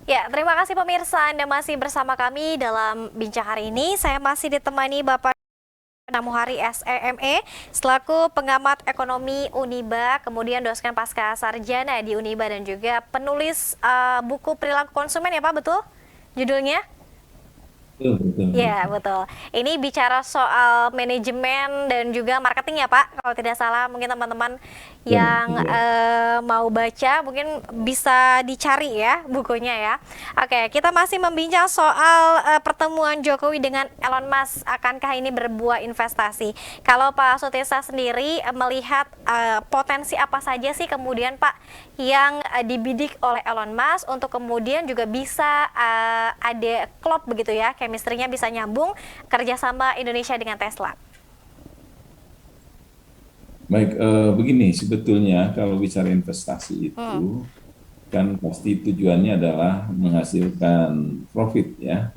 Ya, terima kasih pemirsa, Anda masih bersama kami dalam bincang hari ini. Saya masih ditemani Bapak Namuhari SEME selaku pengamat ekonomi Uniba, kemudian dosen pasca sarjana di Uniba dan juga penulis buku perilaku konsumen ya Pak, betul? Judulnya? Betul, betul, Ya, betul. betul. Ini bicara soal manajemen dan juga marketing ya, Pak. Kalau tidak salah, mungkin teman-teman Betul, yang iya. mau baca mungkin bisa dicari ya bukunya ya. Oke, kita masih membincang soal pertemuan Jokowi dengan Elon Musk. Akankah ini berbuah investasi? Kalau Pak Sutesa sendiri melihat potensi apa saja sih kemudian Pak yang dibidik oleh Elon Musk untuk kemudian juga bisa ada klop begitu ya, chemistry-nya bisa nyambung kerjasama Indonesia dengan Tesla. Baik, begini sebetulnya kalau bicara investasi Hmm. itu kan pasti tujuannya adalah menghasilkan profit ya.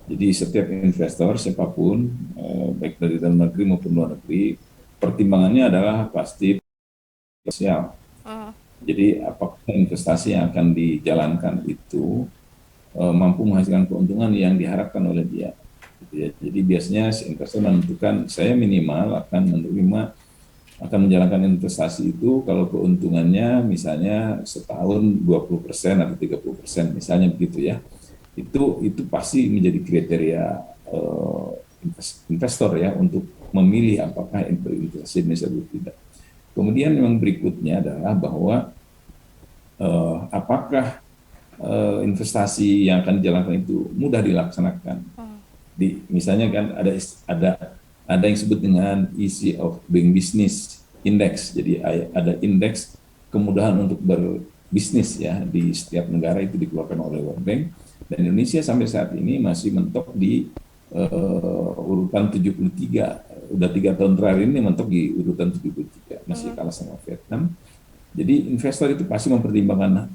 Jadi setiap investor siapapun, baik dari dalam negeri maupun luar negeri, pertimbangannya adalah pasti sosial. Hmm. Jadi apakah investasi yang akan dijalankan itu mampu menghasilkan keuntungan yang diharapkan oleh dia. Gitu ya. Jadi biasanya si investor menentukan saya minimal akan menjalankan investasi itu kalau keuntungannya misalnya setahun 20% atau 30% misalnya begitu ya. Itu pasti menjadi kriteria eh, investor ya untuk memilih apakah investasi Indonesia atau tidak. Kemudian yang berikutnya adalah bahwa apakah investasi yang akan dijalankan itu mudah dilaksanakan. Misalnya kan ada ada yang disebut dengan easy of doing business index. Jadi ada indeks kemudahan untuk berbisnis ya di setiap negara itu dikeluarkan oleh World Bank, dan Indonesia sampai saat ini masih mentok di urutan 73. Udah 3 tahun terakhir ini mentok di urutan 73, masih kalah sama Vietnam. Jadi investor itu pasti mempertimbangkan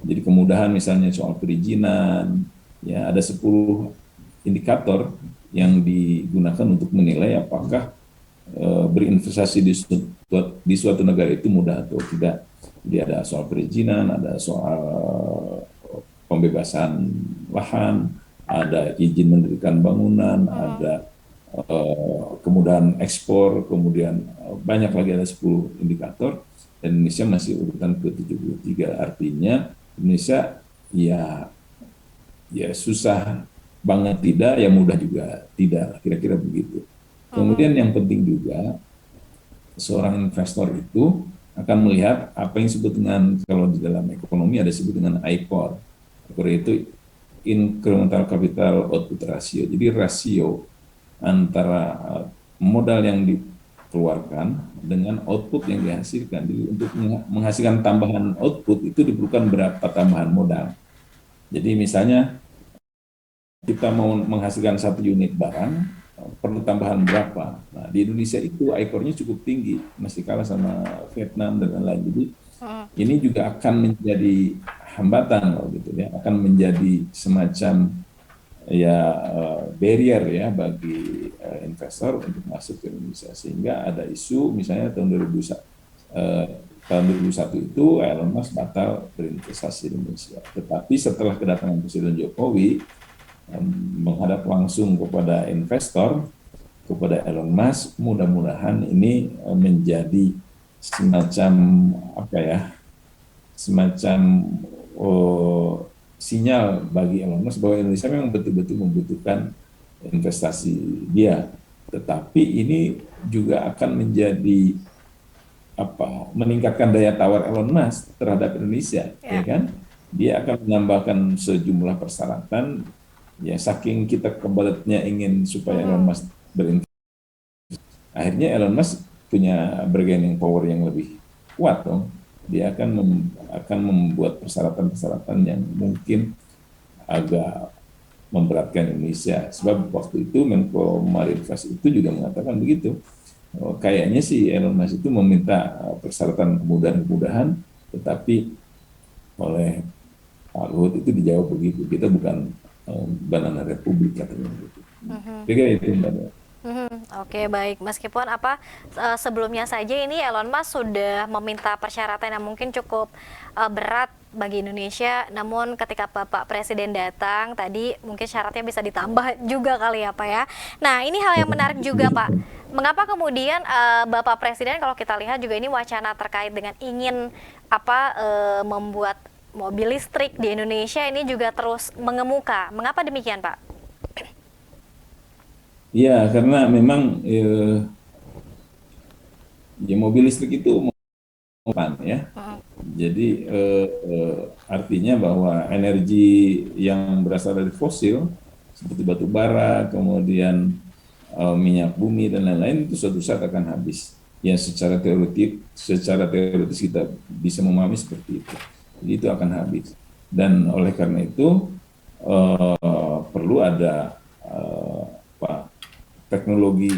jadi kemudahan misalnya soal perizinan, ya ada 10 indikator yang digunakan untuk menilai apakah berinvestasi di suatu negara itu mudah atau tidak. Jadi ada soal perizinan, ada soal pembebasan lahan, ada izin mendirikan bangunan, Hmm. ada kemudahan ekspor, kemudian banyak lagi ada 10 indikator, dan Indonesia masih urutan ke-73. Artinya Indonesia ya ya susah banget tidak, ya mudah juga tidak, kira-kira begitu. Hmm. Kemudian yang penting juga seorang investor itu akan melihat apa yang disebut dengan, kalau di dalam ekonomi ada disebut dengan ICOR. ICOR itu incremental capital output ratio. Jadi rasio antara modal yang dikeluarkan dengan output yang dihasilkan. Jadi untuk menghasilkan tambahan output itu diperlukan berapa tambahan modal. Jadi misalnya kita mau menghasilkan 1 unit barang, perlu tambahan berapa. Nah, di Indonesia itu ICOR-nya cukup tinggi, masih kalah sama Vietnam dan lain-lain. Jadi Hmm. ini juga akan menjadi hambatan kalau gitu ya, akan menjadi semacam ya barrier ya bagi investor untuk masuk ke Indonesia, sehingga ada isu misalnya tahun 2001 itu Elon Musk batal berinvestasi di Indonesia. Tetapi setelah kedatangan Presiden Jokowi menghadap langsung kepada investor, kepada Elon Musk, mudah-mudahan ini menjadi semacam apa ya, semacam oh, sinyal bagi Elon Musk bahwa Indonesia memang betul-betul membutuhkan investasi dia. Tetapi ini juga akan menjadi apa, meningkatkan daya tawar Elon Musk terhadap Indonesia, ya Ya. kan? Dia akan menambahkan sejumlah persyaratan, ya saking kita kebeletnya ingin supaya Elon Hmm. Musk berinvestasi, akhirnya Elon Musk punya bargaining power yang lebih kuat dong. Dia akan membuat persyaratan-persyaratan yang mungkin agak memberatkan Indonesia. Sebab waktu itu Menko Marinvest itu juga mengatakan begitu. Oh, kayaknya sih Elon Musk itu meminta persyaratan kemudahan-kemudahan, tetapi oleh Pak Luhut itu dijawab begitu, kita bukan banana republik katanya gitu. Hmm. Kira itu Mbak. Oke, baik. Meskipun sebelumnya saja ini Elon Musk sudah meminta persyaratan yang mungkin cukup berat bagi Indonesia, namun ketika Bapak Presiden datang tadi mungkin syaratnya bisa ditambah juga kali ya Pak ya. Nah, ini hal yang menarik juga Pak. Mengapa kemudian Bapak Presiden kalau kita lihat juga ini wacana terkait dengan ingin membuat mobil listrik di Indonesia ini juga terus mengemuka. Mengapa demikian Pak? Ya, karena memang ya mobil listrik itu depan ya. Jadi artinya bahwa energi yang berasal dari fosil seperti batu bara, kemudian minyak bumi dan lain-lain itu suatu saat akan habis. Ya secara teoritis kita bisa memahami seperti itu. Jadi itu akan habis. Dan oleh karena itu perlu ada teknologi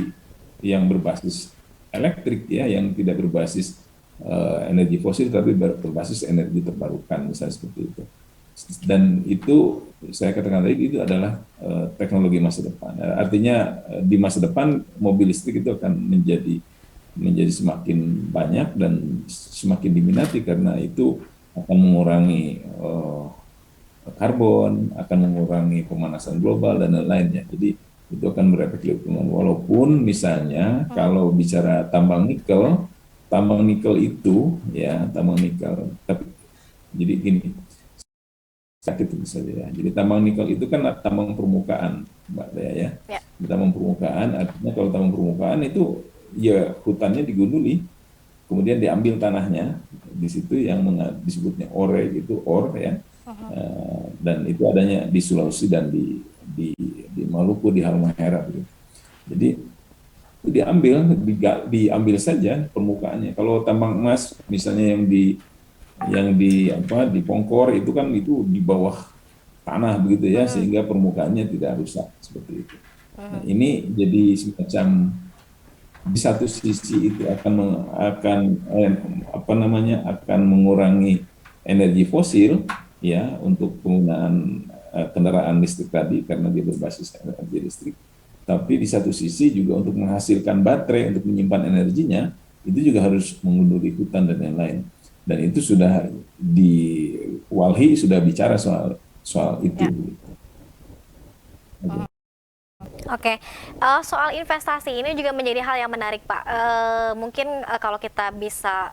yang berbasis elektrik ya, yang tidak berbasis energi fosil tapi berbasis energi terbarukan misalnya seperti itu. Dan itu saya katakan tadi itu adalah teknologi masa depan. Artinya di masa depan mobil listrik itu akan menjadi semakin banyak dan semakin diminati karena itu akan mengurangi karbon, akan mengurangi pemanasan global dan lain-lainnya. Jadi itu akan berefek lingkungan. Walaupun misalnya kalau bicara tambang nikel itu ya tambang nikel. Tapi jadi gini, sakit itu saja ya. Jadi tambang nikel itu kan tambang permukaan, Mbak Dea ya. Ya. Tambang permukaan artinya kalau tambang permukaan itu ya hutannya digunduli, kemudian diambil tanahnya, di situ yang disebutnya ore gitu, ya. Dan itu adanya di Sulawesi dan di Maluku, di Halmahera gitu. Jadi itu diambil saja permukaannya. Kalau tambang emas misalnya di Pongkor itu kan itu di bawah tanah begitu ya, sehingga permukaannya tidak rusak seperti itu. Nah, ini jadi semacam di satu sisi itu akan mengurangi energi fosil ya untuk penggunaan kendaraan listrik tadi karena dia berbasis energi listrik. Tapi di satu sisi juga untuk menghasilkan baterai untuk menyimpan energinya itu juga harus mengunduri hutan dan lain-lain. Dan itu sudah di Walhi sudah bicara soal itu. Ya. Oke, soal investasi ini juga menjadi hal yang menarik, Pak. Mungkin kalau kita bisa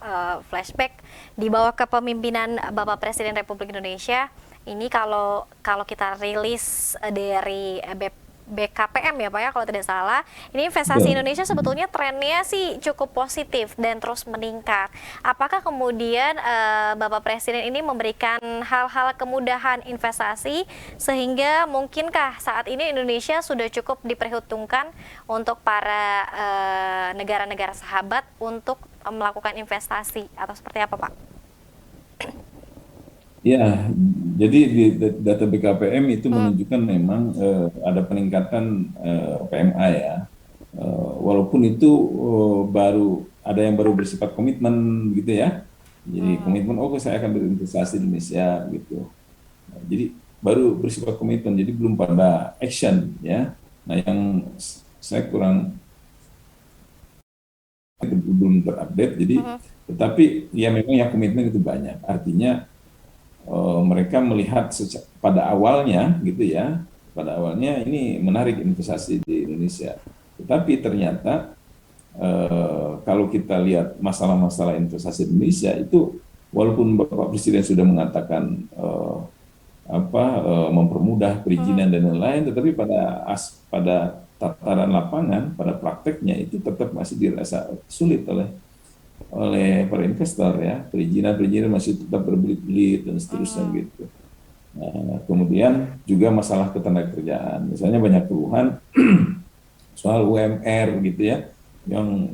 flashback di bawah kepemimpinan Bapak Presiden Republik Indonesia, ini kalau kita rilis dari BKPM ya Pak ya kalau tidak salah, ini investasi Indonesia sebetulnya trennya sih cukup positif dan terus meningkat. Apakah kemudian Bapak Presiden ini memberikan hal-hal kemudahan investasi sehingga mungkinkah saat ini Indonesia sudah cukup diperhitungkan untuk para negara-negara sahabat untuk melakukan investasi atau seperti apa Pak? Ya, jadi di data BKPM itu menunjukkan memang ada peningkatan PMA ya. Walaupun itu baru bersifat komitmen gitu ya. Jadi komitmen, saya akan berinvestasi di Indonesia gitu. Nah, jadi baru bersifat komitmen, jadi belum pada action ya. Nah, yang saya belum terupdate, jadi tetapi ya memang yang komitmen itu banyak. Artinya mereka melihat pada awalnya gitu ya, pada awalnya ini menarik investasi di Indonesia. Tetapi ternyata kalau kita lihat masalah-masalah investasi di Indonesia itu, walaupun Bapak Presiden sudah mengatakan mempermudah perizinan dan lain-lain, tetapi pada tataran lapangan, pada prakteknya itu tetap masih dirasa sulit oleh para investor ya, perizinan masih tetap berbelit-belit dan seterusnya gitu. Nah, kemudian juga masalah ketenagakerjaan, misalnya banyak keluhan soal UMR gitu ya, yang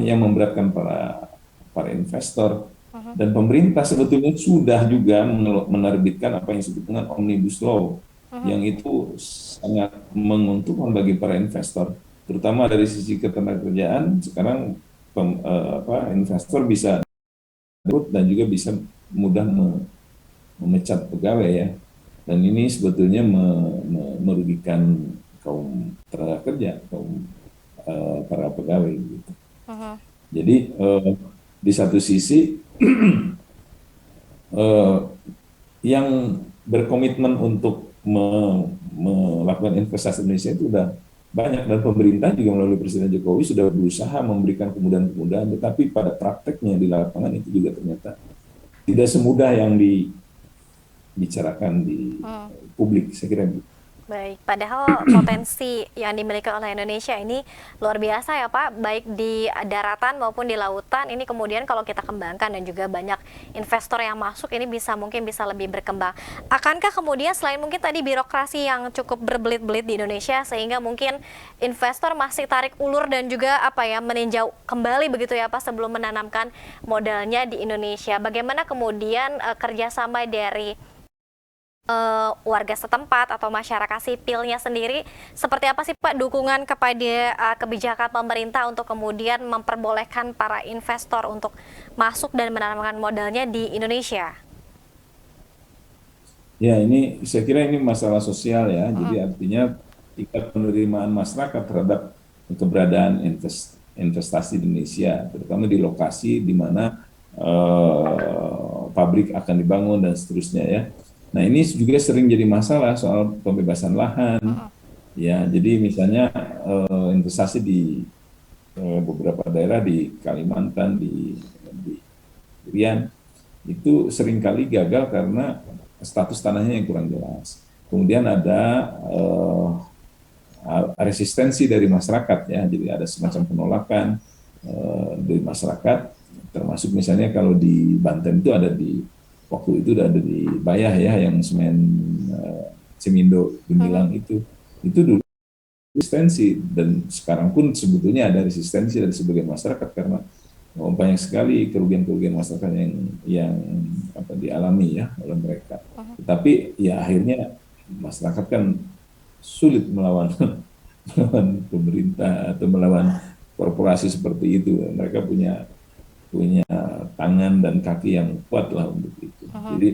yang memberatkan para investor. Dan pemerintah sebetulnya sudah juga menerbitkan apa yang disebut dengan Omnibus Law, yang itu sangat menguntungkan bagi para investor, terutama dari sisi ketenagakerjaan. Sekarang investor bisa dan juga bisa mudah memecat pegawai ya, dan ini sebetulnya merugikan kaum tenaga kerja, kaum para pegawai gitu. Mhm. Jadi di satu sisi eh, yang berkomitmen untuk melakukan investasi Indonesia itu udah banyak, dan pemerintah juga melalui Presiden Jokowi sudah berusaha memberikan kemudahan-kemudahan, tetapi pada prakteknya di lapangan itu juga ternyata tidak semudah yang dibicarakan di Hmm. publik, saya kira gitu. Baik, padahal potensi yang dimiliki oleh Indonesia ini luar biasa ya Pak, baik di daratan maupun di lautan. Ini kemudian kalau kita kembangkan dan juga banyak investor yang masuk, ini mungkin bisa lebih berkembang. Akankah kemudian selain mungkin tadi birokrasi yang cukup berbelit-belit di Indonesia, sehingga mungkin investor masih tarik ulur dan juga meninjau kembali begitu ya Pak sebelum menanamkan modalnya di Indonesia. Bagaimana kemudian kerjasama dari warga setempat atau masyarakat sipilnya sendiri, seperti apa sih Pak dukungan kepada kebijakan pemerintah untuk kemudian memperbolehkan para investor untuk masuk dan menanamkan modalnya di Indonesia? Ya, ini saya kira ini masalah sosial ya. Jadi Mm-mm. artinya tingkat penerimaan masyarakat terhadap keberadaan investasi di Indonesia, terutama di lokasi di mana pabrik akan dibangun dan seterusnya ya. Nah, ini juga sering jadi masalah soal pembebasan lahan. Mm-mm. Ya, jadi misalnya investasi di beberapa daerah di Kalimantan, di Rian, itu seringkali gagal karena status tanahnya yang kurang jelas. Kemudian ada resistensi dari masyarakat ya, jadi ada semacam penolakan dari masyarakat, termasuk misalnya kalau di Banten itu ada di waktu itu ada di Bayah ya, yang semen Cimindo Gemilang itu dulu resistensi, dan sekarang pun sebetulnya ada resistensi dari sebagian masyarakat karena banyak sekali kerugian-kerugian masyarakat yang dialami ya oleh mereka. Tetapi ya akhirnya masyarakat kan sulit melawan melawan pemerintah atau melawan korporasi seperti itu. Mereka punya punya tangan dan kaki yang kuat lah untuk itu. Jadi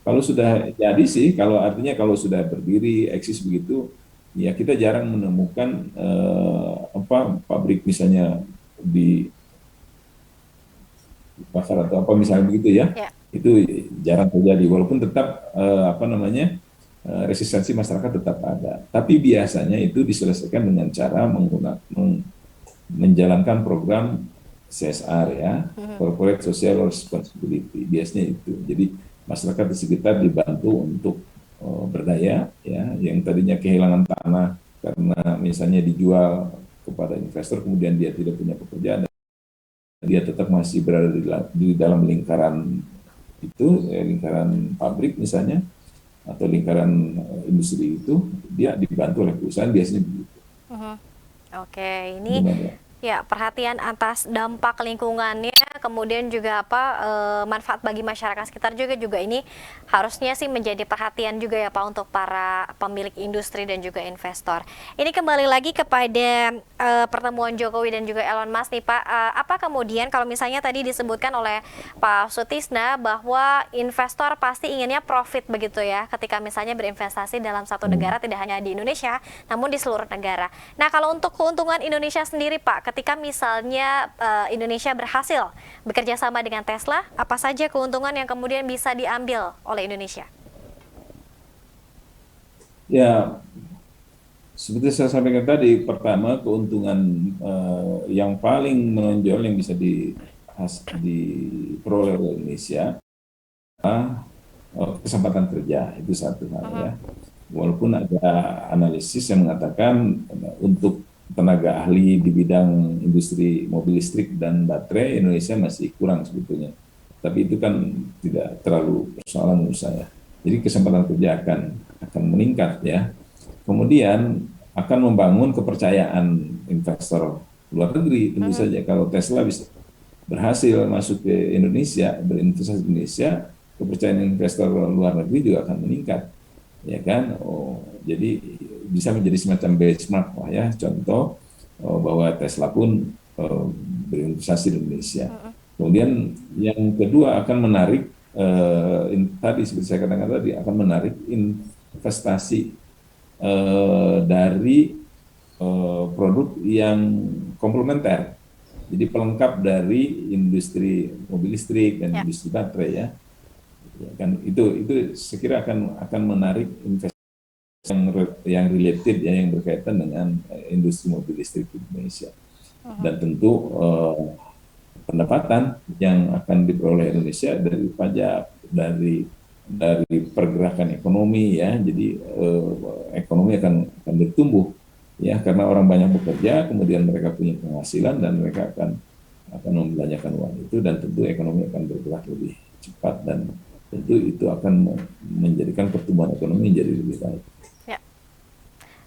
kalau sudah jadi sih, kalau artinya kalau sudah berdiri eksis begitu, ya kita jarang menemukan pabrik misalnya di pasar atau apa misalnya begitu ya, Ya. itu jarang terjadi, walaupun tetap resistensi masyarakat tetap ada, tapi biasanya itu diselesaikan dengan cara menjalankan program CSR ya, Corporate Social Responsibility, biasanya itu. Jadi masyarakat di sekitar dibantu untuk berdaya ya, yang tadinya kehilangan tanah karena misalnya dijual kepada investor, kemudian dia tidak punya pekerjaan, dia tetap masih berada di dalam lingkaran itu, lingkaran pabrik misalnya, atau lingkaran industri itu, dia dibantu oleh perusahaan, biasanya begitu. Mhm. Oke, ini Gimana? ya perhatian atas dampak lingkungannya, kemudian juga manfaat bagi masyarakat sekitar juga ini harusnya sih menjadi perhatian juga ya Pak untuk para pemilik industri dan juga investor. Ini kembali lagi kepada pertemuan Jokowi dan juga Elon Musk nih Pak. Apa kemudian kalau misalnya tadi disebutkan oleh Pak Sutisna bahwa investor pasti inginnya profit begitu ya, ketika misalnya berinvestasi dalam satu negara, tidak hanya di Indonesia, namun di seluruh negara. Nah, kalau untuk keuntungan Indonesia sendiri Pak, ketika misalnya Indonesia berhasil bekerja sama dengan Tesla, apa saja keuntungan yang kemudian bisa diambil oleh Indonesia? Ya, seperti saya sampaikan tadi, pertama keuntungan yang paling menonjol yang bisa diperoleh oleh Indonesia, kesempatan kerja, itu satu hal ya. Walaupun ada analisis yang mengatakan untuk tenaga ahli di bidang industri mobil listrik dan baterai, Indonesia masih kurang sebetulnya. Tapi itu kan tidak terlalu persoalan menurut saya. Jadi kesempatan kerja akan meningkat ya. Kemudian akan membangun kepercayaan investor luar negeri, tentu saja. Kalau Tesla bisa berhasil masuk ke Indonesia, berinvestasi di Indonesia, kepercayaan investor luar negeri juga akan meningkat, ya kan? Jadi bisa menjadi semacam benchmark lah ya, contoh bahwa Tesla pun berinvestasi di Indonesia. Kemudian yang kedua akan menarik tadi seperti saya katakan tadi, akan menarik investasi dari produk yang komplementer. Jadi pelengkap dari industri mobil listrik dan Ya. industri baterai ya. Ya kan itu saya kira akan menarik investasi yang related ya, yang berkaitan dengan industri mobil listrik di Indonesia. Dan tentu pendapatan yang akan diperoleh Indonesia dari pajak, dari pergerakan ekonomi ya. Jadi ekonomi akan bertumbuh ya, karena orang banyak bekerja, kemudian mereka punya penghasilan dan mereka akan membelanjakan uang itu, dan tentu ekonomi akan bergerak lebih cepat, dan tentu itu akan menjadikan pertumbuhan ekonomi menjadi lebih baik. Ya.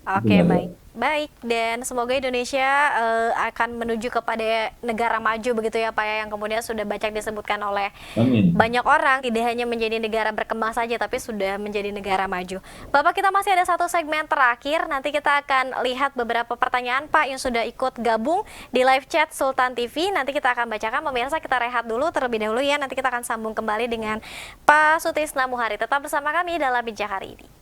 Itu Oke, Mbak Dea. baik. Baik, dan semoga Indonesia akan menuju kepada negara maju begitu ya Pak ya, yang kemudian sudah banyak disebutkan oleh Amin. banyak orang, tidak hanya menjadi negara berkembang saja tapi sudah menjadi negara maju. Bapak, kita masih ada satu segmen terakhir, nanti kita akan lihat beberapa pertanyaan Pak yang sudah ikut gabung di live chat Sultan TV, nanti kita akan bacakan. Pemirsa, kita rehat dulu terlebih dahulu ya, nanti kita akan sambung kembali dengan Pak Sutisna Muhari. Tetap bersama kami dalam Bijak hari ini.